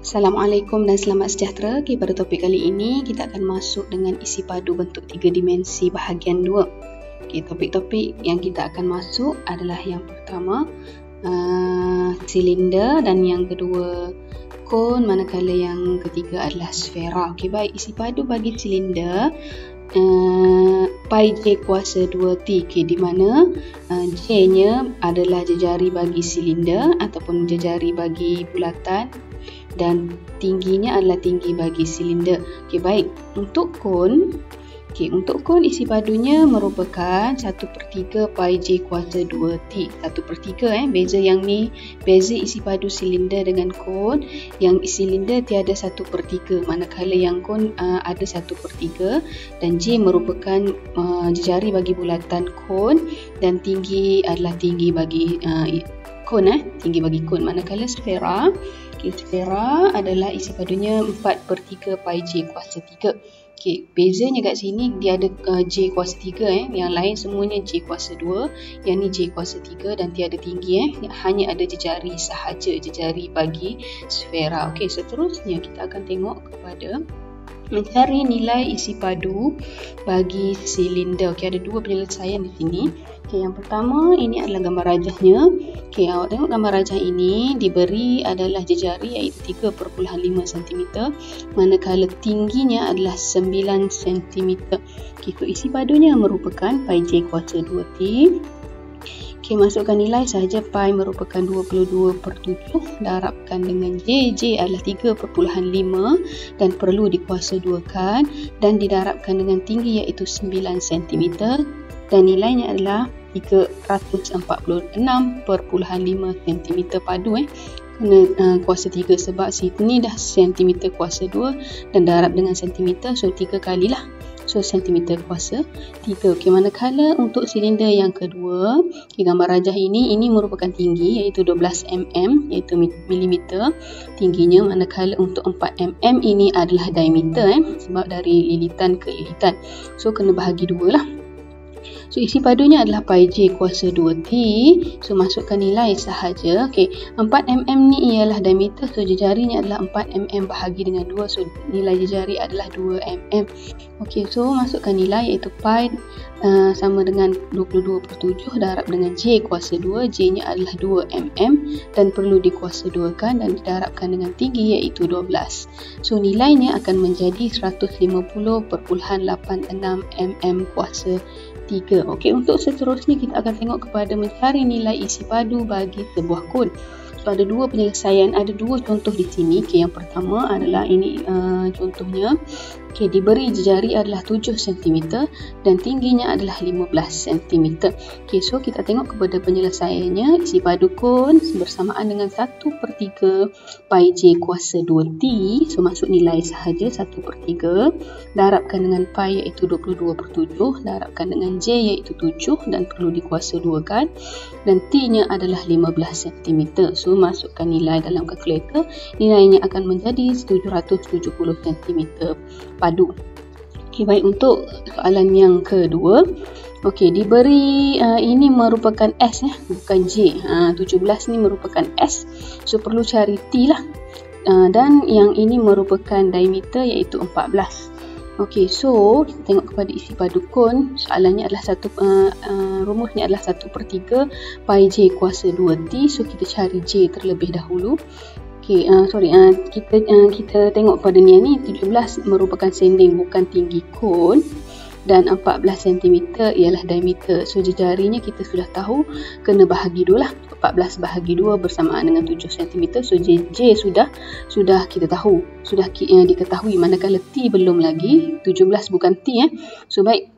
Assalamualaikum dan selamat sejahtera. Okay, pada topik kali ini kita akan masuk dengan isi padu bentuk 3 dimensi bahagian 2. Okay, topik-topik yang kita akan masuk adalah yang pertama silinder dan yang kedua kon, manakala yang ketiga adalah sfera. Okay, baik, isi padu bagi silinder pi j kuasa 2t, okay, di mana j nya adalah jejari bagi silinder ataupun jejari bagi bulatan dan tingginya adalah tinggi bagi silinder. Okay, baik, untuk kon, isi padunya merupakan 1/3 pi j kuasa 2t. 1/3 beza yang ni, beza isi padu silinder dengan kon. Yang silinder tiada 1/3, manakala yang kon ada 1/3, dan j merupakan jejari bagi bulatan kon dan tinggi adalah tinggi bagi kon, tinggi bagi kon. Manakala sfera, sfera adalah isi padunya 4/3 pi j kuasa 3. Okay, bezanya kat sini dia ada j kuasa 3, yang lain semuanya j kuasa 2, yang ni j kuasa 3 dan tiada tinggi, hanya ada jejari sahaja, jejari bagi sfera. Okey, seterusnya kita akan tengok kepada mencari nilai isi padu bagi silinder. Okey, ada dua penyelesaian di sini. Okey, yang pertama ini adalah gambar rajahnya. Okey, awak tengok gambar rajah ini diberi adalah jejari iaitu 3.5 cm, manakala tingginya adalah 9 cm. Okey, so isi padunya merupakan pi j kuasa 2t. Okey, masukkan nilai sahaja. Pi merupakan 22/7, darabkan dengan j adalah 3.5 dan perlu dikuasa 2kan, dan didarabkan dengan tinggi iaitu 9 cm dan nilainya adalah 346.5 cm padu. Kena kuasa 3 sebab sini dah cm kuasa 2 dan darab dengan cm, so 3 kalilah. So cm kuasa 3. Okey, manakala untuk silinder yang kedua, gambar rajah ini merupakan tinggi iaitu 12 mm iaitu milimeter tingginya, manakala untuk 4 mm ini adalah diameter, sebab dari lilitan ke lilitan. So kena bahagi 2 lah. So isi padunya adalah pi j kuasa 2t. So masukkan nilai sahaja. Okey, 4 mm ni ialah diameter, so jejarinya adalah 4 mm bahagi dengan 2, so nilai jejari adalah 2 mm. Okey, so masukkan nilai iaitu pi sama dengan 22/7 darab dengan j kuasa 2. J nya adalah 2 mm dan perlu dikuasa 2 kan, dan didarabkan dengan tinggi iaitu 12. So nilainya akan menjadi 150.86 mm kuasa 3. Okey, untuk seterusnya kita akan tengok kepada mencari nilai isi padu bagi sebuah kon. So ada dua penyelesaian, ada dua contoh di sini. Okey, yang pertama adalah ini contohnya. Okey, diberi jejari adalah 7 cm dan tingginya adalah 15 cm. Okey, so kita tengok kepada penyelesaiannya. Isi padu kon bersamaan dengan 1/3 pi j kuasa 2t. So masuk nilai sahaja 1/3, darabkan dengan pi iaitu 22/7, darabkan dengan j iaitu 7 dan perlu dikuasa 2 kan, dan t nya adalah 15 cm. So masukkan nilai dalam kalkulator, nilainya akan menjadi 770 cm padu. Okey, baik, untuk soalan yang kedua. Okey, diberi ini merupakan S, bukan J. 17 ni merupakan S, so perlu cari T lah. Dan yang ini merupakan diameter iaitu 14. Okey, so kita tengok kepada isi padu kon. Soalannya adalah rumusnya adalah 1/3 pi j kuasa 2t. So kita cari J terlebih dahulu. Okey, kita tengok pada ni 17 merupakan sending bukan tinggi kon, dan 14 cm ialah diameter. So jejarinya kita sudah tahu, kena bahagi 2 lah. 14 bahagi 2 bersamaan dengan 7 cm. So J sudah kita tahu, sudah diketahui, manakala T belum lagi. 17 bukan T. So baik,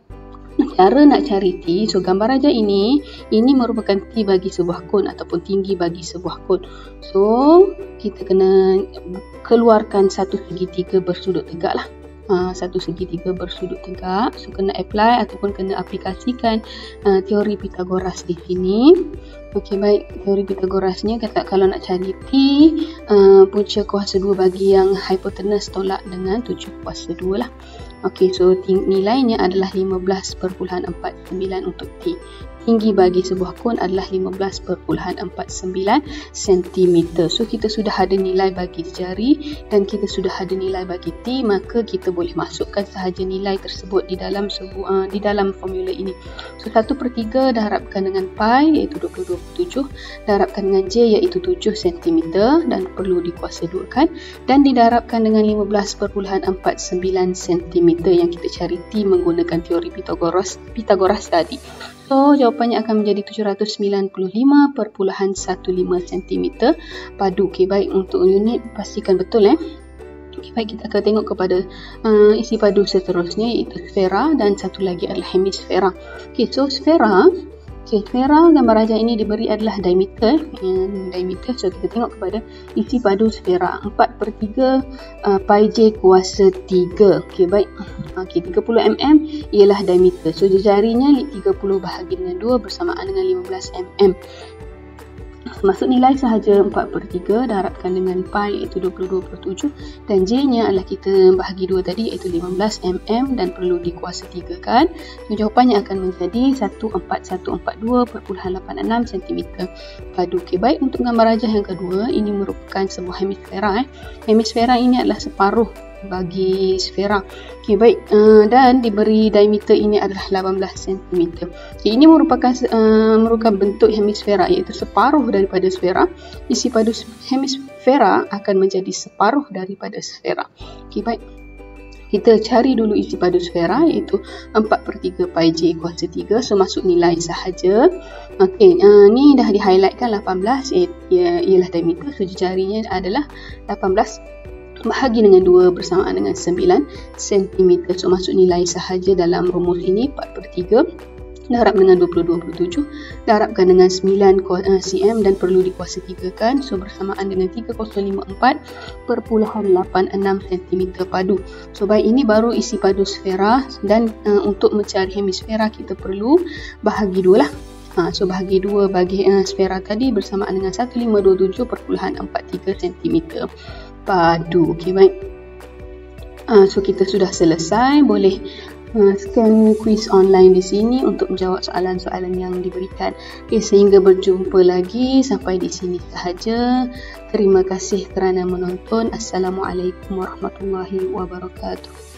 cara nak cari T, so gambar rajah ini merupakan T bagi sebuah kon ataupun tinggi bagi sebuah kon. So kita kena keluarkan satu segitiga bersudut tegak lah. Satu segitiga bersudut tegak. So kena apply ataupun kena aplikasikan teori Pythagoras di sini. Okey, baik, teori Pythagorasnya kata kalau nak cari T, punca kuasa 2 bagi yang hipotenus tolak dengan 7 kuasa 2 lah. Okey, so nilainya adalah 15.49 untuk T. T tinggi bagi sebuah kon adalah 15.49 cm. So kita sudah ada nilai bagi jari dan kita sudah ada nilai bagi T, maka kita boleh masukkan sahaja nilai tersebut di dalam formula ini. So 1/3 darabkan dengan pi iaitu 22.7, darabkan dengan j iaitu 7 cm dan perlu dikuasa 2 kan, dan didarabkan dengan 15.49 cm yang kita cari T menggunakan teori Pythagoras tadi. So jawapannya akan menjadi 795.15 cm padu. Okey, baik, untuk unit pastikan betul Okay, baik, kita akan tengok kepada isi padu seterusnya iaitu sfera dan satu lagi adalah hemisfera. Okay, so sfera gambar rajah ini diberi adalah diameter. So kita tengok kepada isi padu sfera 4/3 pi j kuasa 3. Okey, baik. Okey, 30 mm ialah diameter. So jarinya 30 bahagi dengan 2 bersamaan dengan 15 mm. Masuk nilai sahaja 4/3 darabkan dengan pi iaitu 22.7 dan j nya adalah kita bahagi 2 tadi iaitu 15 mm dan perlu dikuasa 3 kan. So jawapannya akan menjadi 14142.86 cm padu. Okey, baik, untuk gambar rajah yang kedua ini merupakan sebuah hemisfera. Hemisfera ini adalah separuh bagi sfera. Okey, baik, dan diberi diameter ini adalah 18 cm. Okay, ini merupakan bentuk hemisfera iaitu separuh daripada sfera. Isi padu hemisfera akan menjadi separuh daripada sfera. Okey, baik. Kita cari dulu isi padu sfera iaitu 4/3 pi j kuasa 3. So masuk nilai sahaja. Okey, ni dah di highlightkan 18 ialah diameter. So jarinya adalah 18 bahagi dengan 2 bersamaan dengan 9 cm. So masuk nilai sahaja dalam rumus ini 4/3 darab dengan 22.7 darabkan dengan 9 cm dan perlu dikuasa 3 kan. So bersamaan dengan 3054.86 cm padu. So baik, ini baru isi padu sfera dan untuk mencari hemisfera kita perlu bahagi 2 lah. So bahagi 2 bagi sfera tadi bersamaan dengan 1527.43 cm padu. Okey, baik. So kita sudah selesai. Boleh scan quiz online di sini untuk menjawab soalan-soalan yang diberikan. Okey, sehingga berjumpa lagi. Sampai di sini sahaja. Terima kasih kerana menonton. Assalamualaikum warahmatullahi wabarakatuh.